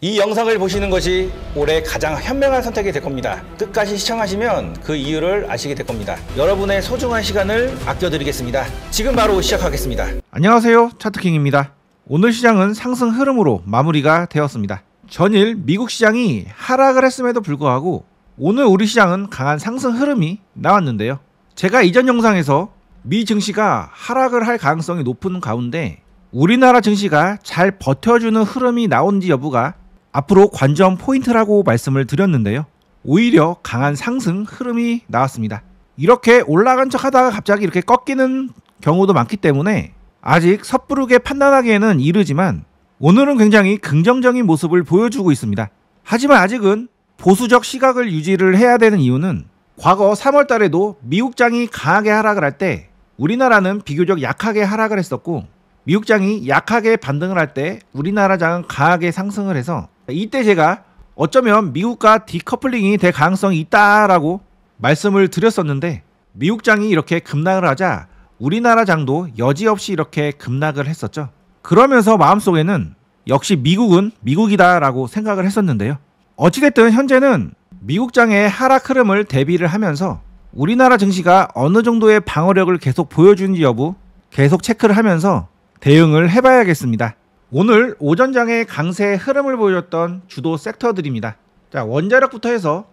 이 영상을 보시는 것이 올해 가장 현명한 선택이 될 겁니다. 끝까지 시청하시면 그 이유를 아시게 될 겁니다. 여러분의 소중한 시간을 아껴드리겠습니다. 지금 바로 시작하겠습니다. 안녕하세요, 차트킹입니다. 오늘 시장은 상승 흐름으로 마무리가 되었습니다. 전일 미국 시장이 하락을 했음에도 불구하고 오늘 우리 시장은 강한 상승 흐름이 나왔는데요. 제가 이전 영상에서 미 증시가 하락을 할 가능성이 높은 가운데 우리나라 증시가 잘 버텨주는 흐름이 나온지 여부가 앞으로 관전 포인트라고 말씀을 드렸는데요. 오히려 강한 상승 흐름이 나왔습니다. 이렇게 올라간 척 하다가 갑자기 이렇게 꺾이는 경우도 많기 때문에 아직 섣부르게 판단하기에는 이르지만 오늘은 굉장히 긍정적인 모습을 보여주고 있습니다. 하지만 아직은 보수적 시각을 유지를 해야 되는 이유는 과거 3월 달에도 미국장이 강하게 하락을 할 때 우리나라는 비교적 약하게 하락을 했었고 미국장이 약하게 반등을 할 때 우리나라 장은 강하게 상승을 해서 이때 제가 어쩌면 미국과 디커플링이 될 가능성이 있다라고 말씀을 드렸었는데 미국장이 이렇게 급락을 하자 우리나라 장도 여지없이 이렇게 급락을 했었죠. 그러면서 마음속에는 역시 미국은 미국이다라고 생각을 했었는데요. 어찌됐든 현재는 미국장의 하락 흐름을 대비를 하면서 우리나라 증시가 어느 정도의 방어력을 계속 보여주는지 여부 계속 체크를 하면서 대응을 해봐야겠습니다. 오늘 오전장의 강세 흐름을 보여줬던 주도 섹터들입니다. 자, 원자력부터 해서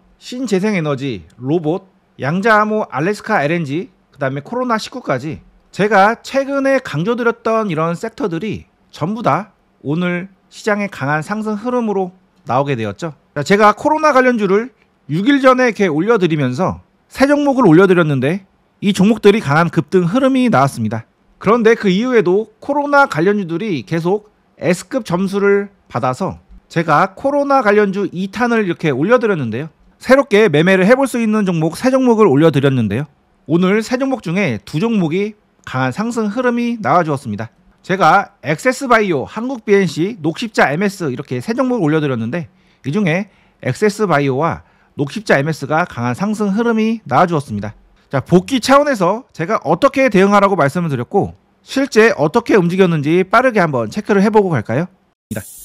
신재생에너지, 로봇, 양자암호, 알래스카 LNG, 그 다음에 코로나19까지 제가 최근에 강조드렸던 이런 섹터들이 전부 다 오늘 시장의 강한 상승 흐름으로 나오게 되었죠. 자, 제가 코로나 관련주를 6일 전에 이렇게 올려드리면서 세 종목을 올려드렸는데 이 종목들이 강한 급등 흐름이 나왔습니다. 그런데 그 이후에도 코로나 관련주들이 계속 S급 점수를 받아서 제가 코로나 관련주 2탄을 이렇게 올려드렸는데요. 새롭게 매매를 해볼 수 있는 종목 3종목을 올려드렸는데요. 오늘 3종목 중에 2종목이 강한 상승 흐름이 나와주었습니다. 제가 엑세스바이오, 한국BNC, 녹십자 MS 이렇게 3종목을 올려드렸는데 이 중에 엑세스바이오와 녹십자 MS가 강한 상승 흐름이 나와주었습니다. 자, 복귀 차원에서 제가 어떻게 대응하라고 말씀을 드렸고 실제 어떻게 움직였는지 빠르게 한번 체크를 해보고 갈까요?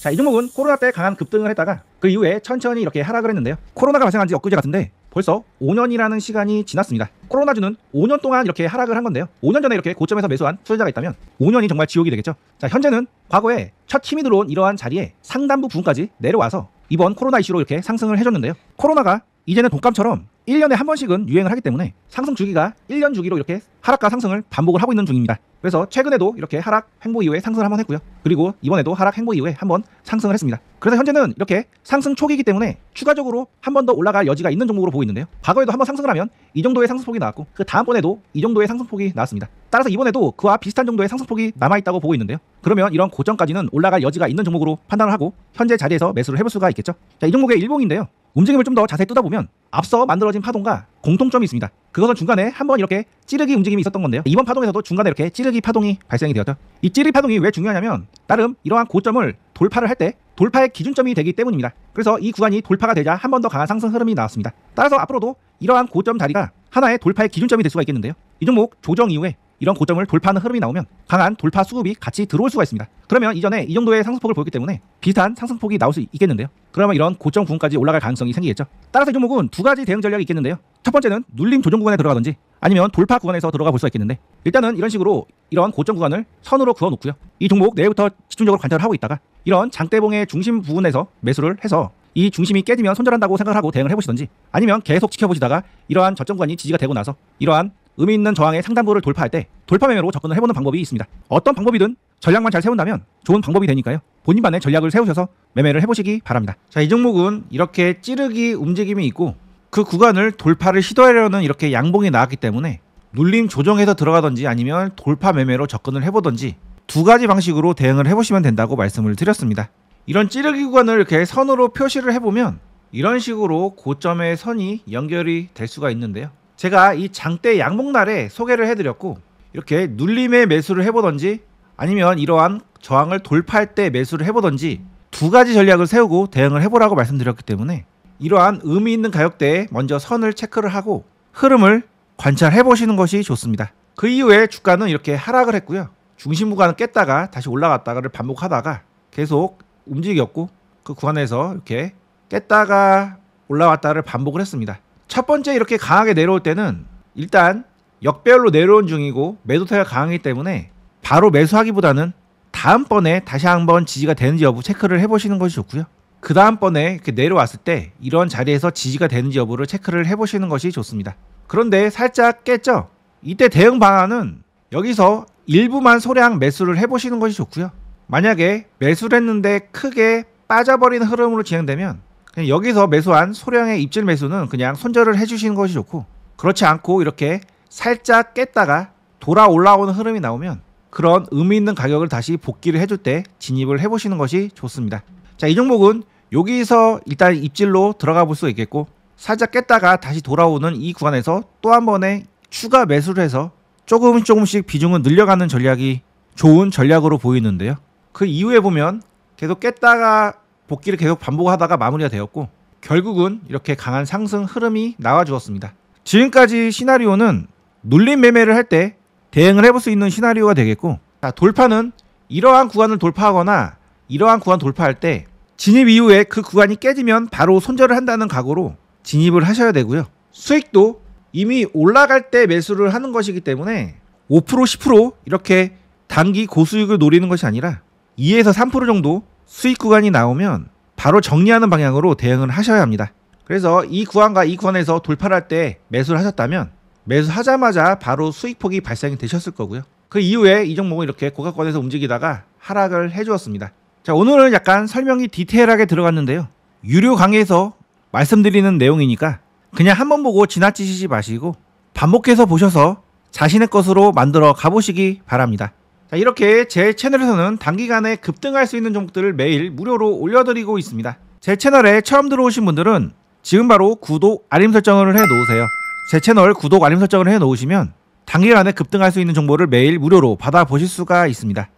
자, 이 종목은 코로나 때 강한 급등을 했다가 그 이후에 천천히 이렇게 하락을 했는데요. 코로나가 발생한 지 엊그제 같은데 벌써 5년이라는 시간이 지났습니다. 코로나주는 5년 동안 이렇게 하락을 한 건데요. 5년 전에 이렇게 고점에서 매수한 투자자가 있다면 5년이 정말 지옥이 되겠죠. 자, 현재는 과거에 첫 힘이 들어온 이러한 자리에 상단부 부분까지 내려와서 이번 코로나 이슈로 이렇게 상승을 해줬는데요. 코로나가 이제는 독감처럼 1년에 한 번씩은 유행을 하기 때문에 상승 주기가 1년 주기로 이렇게 하락과 상승을 반복을 하고 있는 중입니다. 그래서 최근에도 이렇게 하락 횡보 이후에 상승을 한번 했고요. 그리고 이번에도 하락 횡보 이후에 한번 상승을 했습니다. 그래서 현재는 이렇게 상승 초기이기 때문에 추가적으로 한 번 더 올라갈 여지가 있는 종목으로 보고 있는데요. 과거에도 한번 상승을 하면 이 정도의 상승폭이 나왔고 그 다음번에도 이 정도의 상승폭이 나왔습니다. 따라서 이번에도 그와 비슷한 정도의 상승폭이 남아있다고 보고 있는데요. 그러면 이런 고점까지는 올라갈 여지가 있는 종목으로 판단을 하고 현재 자리에서 매수를 해볼 수가 있겠죠. 자, 이 종목의 일봉인데요. 움직임을 좀 더 자세히 뜯어보면 앞서 만들어진 파동과 공통점이 있습니다. 그것은 중간에 한번 이렇게 찌르기 움직임이 있었던 건데요. 이번 파동에서도 중간에 이렇게 찌르기 파동이 발생이 되었죠. 이 찌르기 파동이 왜 중요하냐면 나름 이러한 고점을 돌파를 할 때 돌파의 기준점이 되기 때문입니다. 그래서 이 구간이 돌파가 되자 한 번 더 강한 상승 흐름이 나왔습니다. 따라서 앞으로도 이러한 고점 자리가 하나의 돌파의 기준점이 될 수가 있겠는데요. 이 종목 조정 이후에 이런 고점을 돌파하는 흐름이 나오면 강한 돌파 수급이 같이 들어올 수가 있습니다. 그러면 이전에 이 정도의 상승폭을 보였기 때문에 비슷한 상승폭이 나올 수 있겠는데요. 그러면 이런 고점 부분까지 올라갈 가능성이 생기겠죠. 따라서 이 종목은 두 가지 대응 전략이 있겠는데요. 첫 번째는 눌림 조정 구간에 들어가든지 아니면 돌파 구간에서 들어가 볼 수가 있겠는데 일단은 이런 식으로 이런 고점 구간을 선으로 그어 놓고요. 이 종목 내일부터 집중적으로 관찰을 하고 있다가 이런 장대봉의 중심 부분에서 매수를 해서 이 중심이 깨지면 손절한다고 생각을 하고 대응을 해보시든지 아니면 계속 지켜보시다가 이러한 저점 구간이 지지가 되고 나서 이러한 의미 있는 저항의 상단부를 돌파할 때 돌파 매매로 접근을 해보는 방법이 있습니다. 어떤 방법이든 전략만 잘 세운다면 좋은 방법이 되니까요. 본인만의 전략을 세우셔서 매매를 해보시기 바랍니다. 자, 이 종목은 이렇게 찌르기 움직임이 있고 그 구간을 돌파를 시도하려는 이렇게 양봉이 나왔기 때문에 눌림 조정해서 들어가든지 아니면 돌파 매매로 접근을 해보든지 두 가지 방식으로 대응을 해보시면 된다고 말씀을 드렸습니다. 이런 찌르기 구간을 이렇게 선으로 표시를 해보면 이런 식으로 고점의 선이 연결이 될 수가 있는데요. 제가 이 장대 양봉날에 소개를 해드렸고 이렇게 눌림에 매수를 해보든지 아니면 이러한 저항을 돌파할 때 매수를 해보든지 두 가지 전략을 세우고 대응을 해보라고 말씀드렸기 때문에 이러한 의미 있는 가격대에 먼저 선을 체크를 하고 흐름을 관찰해 보시는 것이 좋습니다. 그 이후에 주가는 이렇게 하락을 했고요. 중심 구간을 깼다가 다시 올라갔다가를 반복하다가 계속 움직였고 그 구간에서 이렇게 깼다가 올라왔다를 반복을 했습니다. 첫 번째 이렇게 강하게 내려올 때는 일단 역배열로 내려온 중이고 매도세가 강하기 때문에 바로 매수하기보다는 다음번에 다시 한번 지지가 되는지 여부 체크를 해보시는 것이 좋고요. 그 다음번에 이렇게 내려왔을 때 이런 자리에서 지지가 되는지 여부를 체크를 해보시는 것이 좋습니다. 그런데 살짝 깼죠? 이때 대응 방안은 여기서 일부만 소량 매수를 해보시는 것이 좋고요. 만약에 매수를 했는데 크게 빠져버리는 흐름으로 진행되면 그냥 여기서 매수한 소량의 입질 매수는 그냥 손절을 해주시는 것이 좋고, 그렇지 않고 이렇게 살짝 깼다가 돌아 올라오는 흐름이 나오면 그런 의미 있는 가격을 다시 복귀를 해줄 때 진입을 해보시는 것이 좋습니다. 자, 이 종목은 여기서 일단 입질로 들어가 볼 수 있겠고, 살짝 깼다가 다시 돌아오는 이 구간에서 또 한 번에 추가 매수를 해서 조금씩 비중을 늘려가는 전략이 좋은 전략으로 보이는데요. 그 이후에 보면 계속 깼다가 복귀를 계속 반복하다가 마무리가 되었고, 결국은 이렇게 강한 상승 흐름이 나와 주었습니다. 지금까지 시나리오는 눌림 매매를 할 때 대응을 해볼 수 있는 시나리오가 되겠고, 자, 돌파는 이러한 구간을 돌파하거나 이러한 구간 돌파할 때 진입 이후에 그 구간이 깨지면 바로 손절을 한다는 각오로 진입을 하셔야 되고요. 수익도 이미 올라갈 때 매수를 하는 것이기 때문에 5% 10% 이렇게 단기 고수익을 노리는 것이 아니라 2에서 3% 정도 수익 구간이 나오면 바로 정리하는 방향으로 대응을 하셔야 합니다. 그래서 이 구간과 이 구간에서 돌파를 할 때 매수를 하셨다면 매수하자마자 바로 수익폭이 발생이 되셨을 거고요. 그 이후에 이 종목은 이렇게 고가권에서 움직이다가 하락을 해주었습니다. 자, 오늘은 약간 설명이 디테일하게 들어갔는데요. 유료 강의에서 말씀드리는 내용이니까 그냥 한번 보고 지나치시지 마시고 반복해서 보셔서 자신의 것으로 만들어 가보시기 바랍니다. 자, 이렇게 제 채널에서는 단기간에 급등할 수 있는 종목들을 매일 무료로 올려드리고 있습니다. 제 채널에 처음 들어오신 분들은 지금 바로 구독, 알림 설정을 해 놓으세요. 제 채널 구독, 알림 설정을 해 놓으시면 단기간에 급등할 수 있는 정보를 매일 무료로 받아보실 수가 있습니다.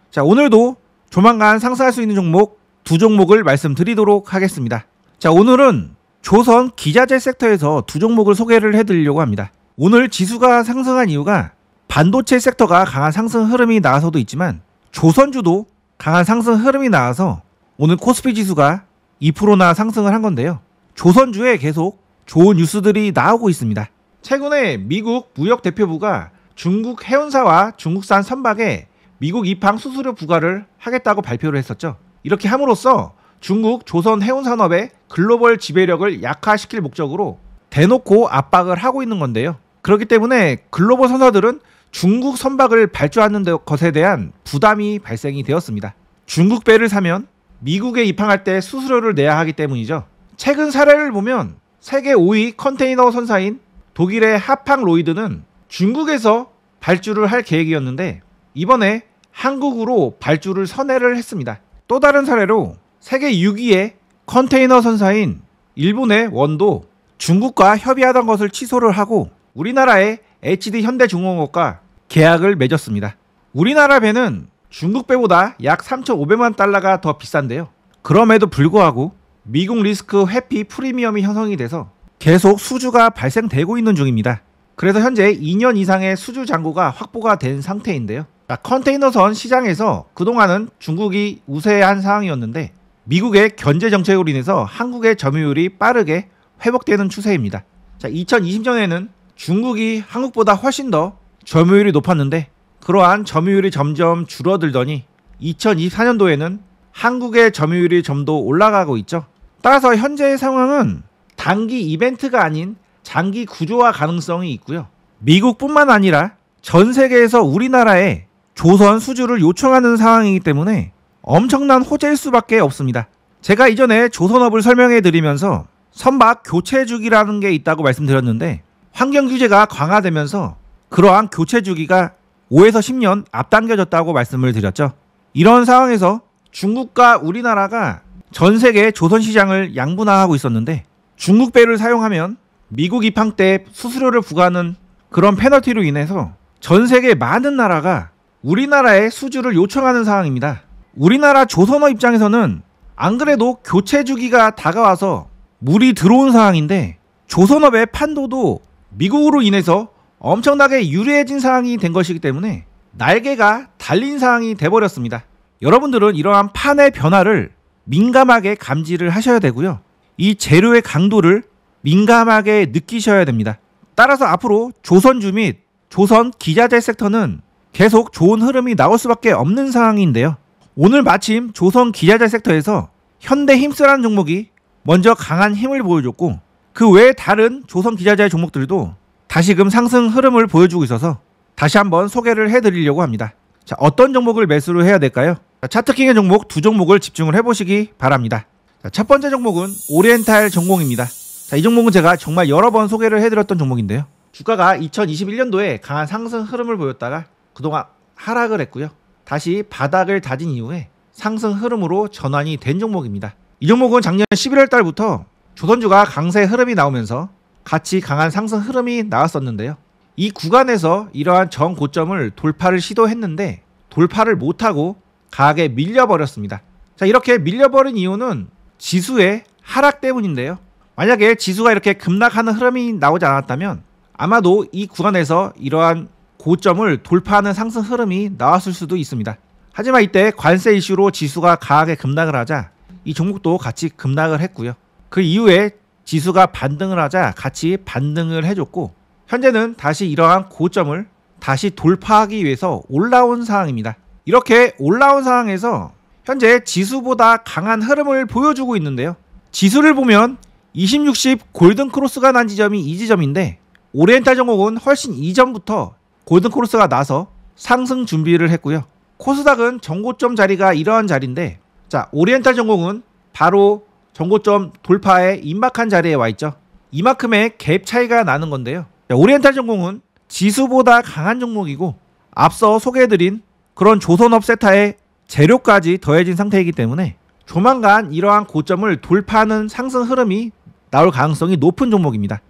자, 오늘도 조만간 상승할 수 있는 종목 두 종목을 말씀드리도록 하겠습니다. 자, 오늘은 조선 기자재 섹터에서 두 종목을 소개를 해드리려고 합니다. 오늘 지수가 상승한 이유가 반도체 섹터가 강한 상승 흐름이 나와서도 있지만 조선주도 강한 상승 흐름이 나와서 오늘 코스피 지수가 2%나 상승을 한 건데요. 조선주에 계속 좋은 뉴스들이 나오고 있습니다. 최근에 미국 무역대표부가 중국 해운사와 중국산 선박에 미국 입항 수수료 부과를 하겠다고 발표를 했었죠. 이렇게 함으로써 중국 조선 해운산업의 글로벌 지배력을 약화시킬 목적으로 대놓고 압박을 하고 있는 건데요. 그렇기 때문에 글로벌 선사들은 중국 선박을 발주하는 것에 대한 부담이 발생이 되었습니다. 중국 배를 사면 미국에 입항할 때 수수료를 내야 하기 때문이죠. 최근 사례를 보면 세계 5위 컨테이너 선사인 독일의 하팡 로이드는 중국에서 발주를 할 계획이었는데 이번에 한국으로 발주를 선회를 했습니다. 또 다른 사례로 세계 6위의 컨테이너 선사인 일본의 원도 중국과 협의하던 것을 취소를 하고 우리나라의 HD 현대중공업과 계약을 맺었습니다. 우리나라 배는 중국 배보다 약 3,500만 달러가 더 비싼데요. 그럼에도 불구하고 미국 리스크 회피 프리미엄이 형성이 돼서 계속 수주가 발생되고 있는 중입니다. 그래서 현재 2년 이상의 수주 잔고가 확보가 된 상태인데요. 컨테이너선 시장에서 그동안은 중국이 우세한 상황이었는데 미국의 견제 정책으로 인해서 한국의 점유율이 빠르게 회복되는 추세입니다. 자, 2020년에는 중국이 한국보다 훨씬 더 점유율이 높았는데 그러한 점유율이 점점 줄어들더니 2024년도에는 한국의 점유율이 좀 더 올라가고 있죠. 따라서 현재의 상황은 단기 이벤트가 아닌 장기 구조화 가능성이 있고요. 미국뿐만 아니라 전 세계에서 우리나라에 조선 수주를 요청하는 상황이기 때문에 엄청난 호재일 수밖에 없습니다. 제가 이전에 조선업을 설명해 드리면서 선박 교체 주기라는 게 있다고 말씀드렸는데 환경 규제가 강화되면서 그러한 교체 주기가 5에서 10년 앞당겨졌다고 말씀을 드렸죠. 이런 상황에서 중국과 우리나라가 전 세계 조선 시장을 양분화하고 있었는데 중국 배를 사용하면 미국 입항 때 수수료를 부과하는 그런 페널티로 인해서 전 세계 많은 나라가 우리나라에 수주를 요청하는 상황입니다. 우리나라 조선업 입장에서는 안 그래도 교체 주기가 다가와서 물이 들어온 상황인데 조선업의 판도도 미국으로 인해서 엄청나게 유리해진 상황이 된 것이기 때문에 날개가 달린 상황이 돼버렸습니다. 여러분들은 이러한 판의 변화를 민감하게 감지를 하셔야 되고요. 이 재료의 강도를 민감하게 느끼셔야 됩니다. 따라서 앞으로 조선주 및 조선 기자재 섹터는 계속 좋은 흐름이 나올 수밖에 없는 상황인데요. 오늘 마침 조선 기자재 섹터에서 현대힘스라는 종목이 먼저 강한 힘을 보여줬고, 그 외에 다른 조선 기자재 종목들도 다시금 상승 흐름을 보여주고 있어서 다시 한번 소개를 해드리려고 합니다. 자, 어떤 종목을 매수를 해야 될까요? 차트킹의 종목 두 종목을 집중을 해보시기 바랍니다. 자, 첫 번째 종목은 오리엔탈 전공입니다. 자, 이 종목은 제가 정말 여러 번 소개를 해드렸던 종목인데요. 주가가 2021년도에 강한 상승 흐름을 보였다가 그동안 하락을 했고요. 다시 바닥을 다진 이후에 상승 흐름으로 전환이 된 종목입니다. 이 종목은 작년 11월 달부터 조선주가 강세 흐름이 나오면서 같이 강한 상승 흐름이 나왔었는데요. 이 구간에서 이러한 정고점을 돌파를 시도했는데 돌파를 못하고 강하게 밀려버렸습니다. 자, 이렇게 밀려버린 이유는 지수의 하락 때문인데요. 만약에 지수가 이렇게 급락하는 흐름이 나오지 않았다면 아마도 이 구간에서 이러한 고점을 돌파하는 상승 흐름이 나왔을 수도 있습니다. 하지만 이때 관세 이슈로 지수가 강하게 급락을 하자 이 종목도 같이 급락을 했고요. 그 이후에 지수가 반등을 하자 같이 반등을 해줬고, 현재는 다시 이러한 고점을 다시 돌파하기 위해서 올라온 상황입니다. 이렇게 올라온 상황에서 현재 지수보다 강한 흐름을 보여주고 있는데요. 지수를 보면 2060 골든크로스가 난 지점이 이 지점인데, 오리엔탈 전공은 훨씬 이전부터 골든크로스가 나서 상승 준비를 했고요. 코스닥은 정고점 자리가 이러한 자리인데, 자, 오리엔탈 전공은 바로 정고점 돌파에 임박한 자리에 와 있죠. 이만큼의 갭 차이가 나는 건데요. 자, 오리엔탈 전공은 지수보다 강한 종목이고 앞서 소개해드린 그런 조선업 세타의 재료까지 더해진 상태이기 때문에 조만간 이러한 고점을 돌파하는 상승 흐름이 나올 가능성이 높은 종목입니다.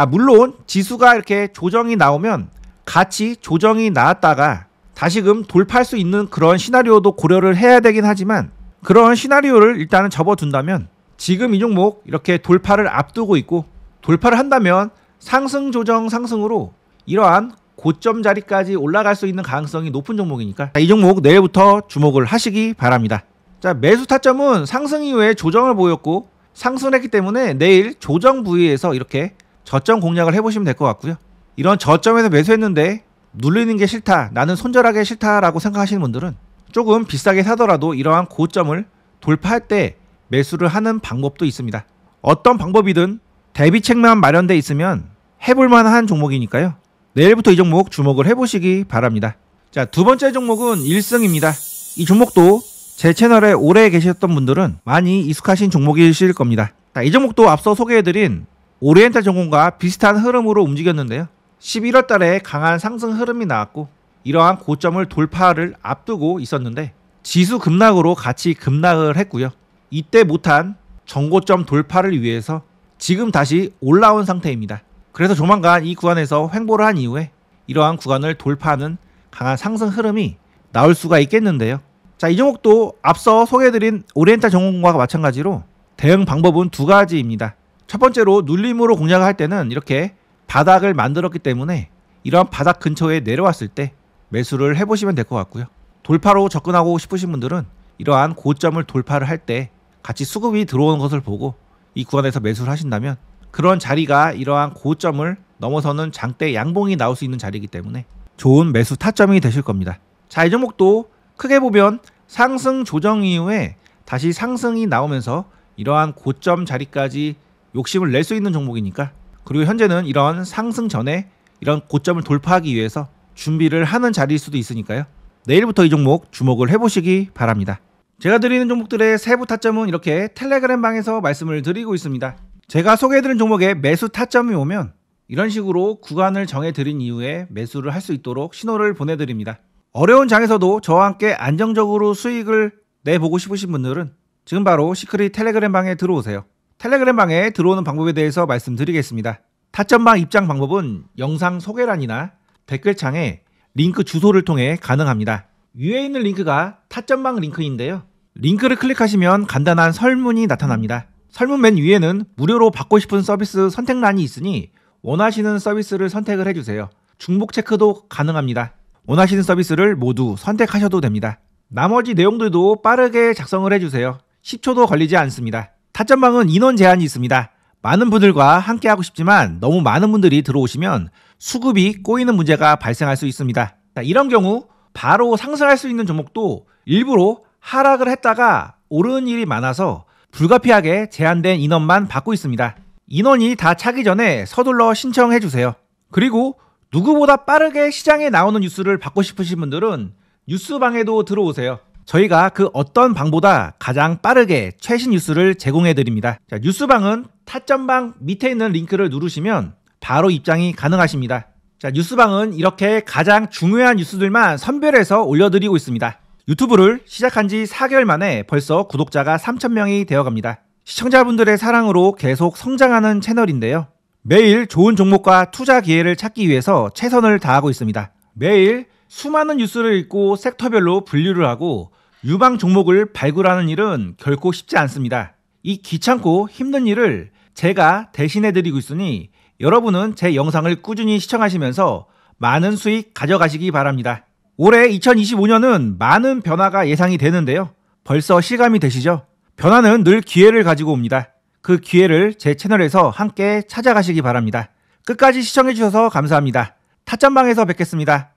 물론 지수가 이렇게 조정이 나오면 같이 조정이 나왔다가 다시금 돌파할 수 있는 그런 시나리오도 고려를 해야 되긴 하지만, 그런 시나리오를 일단은 접어둔다면 지금 이 종목 이렇게 돌파를 앞두고 있고, 돌파를 한다면 상승 조정 상승으로 이러한 고점 자리까지 올라갈 수 있는 가능성이 높은 종목이니까 이 종목 내일부터 주목을 하시기 바랍니다. 자, 매수 타점은 상승 이후에 조정을 보였고 상승을 했기 때문에 내일 조정 부위에서 이렇게 저점 공략을 해보시면 될 것 같고요. 이런 저점에서 매수했는데 눌리는 게 싫다, 나는 손절하기 싫다라고 생각하시는 분들은 조금 비싸게 사더라도 이러한 고점을 돌파할 때 매수를 하는 방법도 있습니다. 어떤 방법이든 대비책만 마련돼 있으면 해볼 만한 종목이니까요. 내일부터 이 종목 주목을 해보시기 바랍니다. 자, 두 번째 종목은 1승입니다. 이 종목도 제 채널에 오래 계셨던 분들은 많이 익숙하신 종목이실 겁니다. 자, 이 종목도 앞서 소개해드린 오리엔탈 전공과 비슷한 흐름으로 움직였는데요. 11월 달에 강한 상승 흐름이 나왔고 이러한 고점을 돌파를 앞두고 있었는데 지수 급락으로 같이 급락을 했고요. 이때 못한 정고점 돌파를 위해서 지금 다시 올라온 상태입니다. 그래서 조만간 이 구간에서 횡보를 한 이후에 이러한 구간을 돌파하는 강한 상승 흐름이 나올 수가 있겠는데요. 자, 이 종목도 앞서 소개해드린 오리엔탈 전공과 마찬가지로 대응 방법은 두 가지입니다. 첫 번째로 눌림으로 공략을 할 때는 이렇게 바닥을 만들었기 때문에 이러한 바닥 근처에 내려왔을 때 매수를 해보시면 될 것 같고요. 돌파로 접근하고 싶으신 분들은 이러한 고점을 돌파를 할 때 같이 수급이 들어오는 것을 보고 이 구간에서 매수를 하신다면 그런 자리가 이러한 고점을 넘어서는 장대 양봉이 나올 수 있는 자리이기 때문에 좋은 매수 타점이 되실 겁니다. 자, 이 종목도 크게 보면 상승 조정 이후에 다시 상승이 나오면서 이러한 고점 자리까지 욕심을 낼 수 있는 종목이니까, 그리고 현재는 이런 상승 전에 이런 고점을 돌파하기 위해서 준비를 하는 자리일 수도 있으니까요. 내일부터 이 종목 주목을 해보시기 바랍니다. 제가 드리는 종목들의 세부 타점은 이렇게 텔레그램 방에서 말씀을 드리고 있습니다. 제가 소개해드린 종목에 매수 타점이 오면 이런 식으로 구간을 정해드린 이후에 매수를 할 수 있도록 신호를 보내드립니다. 어려운 장에서도 저와 함께 안정적으로 수익을 내보고 싶으신 분들은 지금 바로 시크릿 텔레그램 방에 들어오세요. 텔레그램 방에 들어오는 방법에 대해서 말씀드리겠습니다. 타점방 입장 방법은 영상 소개란이나 댓글창에 링크 주소를 통해 가능합니다. 위에 있는 링크가 타점방 링크인데요. 링크를 클릭하시면 간단한 설문이 나타납니다. 설문 맨 위에는 무료로 받고 싶은 서비스 선택란이 있으니 원하시는 서비스를 선택을 해주세요. 중복 체크도 가능합니다. 원하시는 서비스를 모두 선택하셔도 됩니다. 나머지 내용들도 빠르게 작성을 해주세요. 10초도 걸리지 않습니다. 타점방은 인원 제한이 있습니다. 많은 분들과 함께 하고 싶지만 너무 많은 분들이 들어오시면 수급이 꼬이는 문제가 발생할 수 있습니다. 자, 이런 경우 바로 상승할 수 있는 종목도 일부러 하락을 했다가 오르는 일이 많아서 불가피하게 제한된 인원만 받고 있습니다. 인원이 다 차기 전에 서둘러 신청해 주세요. 그리고 누구보다 빠르게 시장에 나오는 뉴스를 받고 싶으신 분들은 뉴스방에도 들어오세요. 저희가 그 어떤 방보다 가장 빠르게 최신 뉴스를 제공해 드립니다. 자, 뉴스방은 타점방 밑에 있는 링크를 누르시면 바로 입장이 가능하십니다. 자, 뉴스방은 이렇게 가장 중요한 뉴스들만 선별해서 올려드리고 있습니다. 유튜브를 시작한 지 4개월 만에 벌써 구독자가 3,000명이 되어갑니다. 시청자분들의 사랑으로 계속 성장하는 채널인데요. 매일 좋은 종목과 투자 기회를 찾기 위해서 최선을 다하고 있습니다. 매일 수많은 뉴스를 읽고 섹터별로 분류를 하고 유망 종목을 발굴하는 일은 결코 쉽지 않습니다. 이 귀찮고 힘든 일을 제가 대신해드리고 있으니 여러분은 제 영상을 꾸준히 시청하시면서 많은 수익 가져가시기 바랍니다. 올해 2025년은 많은 변화가 예상이 되는데요. 벌써 실감이 되시죠? 변화는 늘 기회를 가지고 옵니다. 그 기회를 제 채널에서 함께 찾아가시기 바랍니다. 끝까지 시청해주셔서 감사합니다. 타점방에서 뵙겠습니다.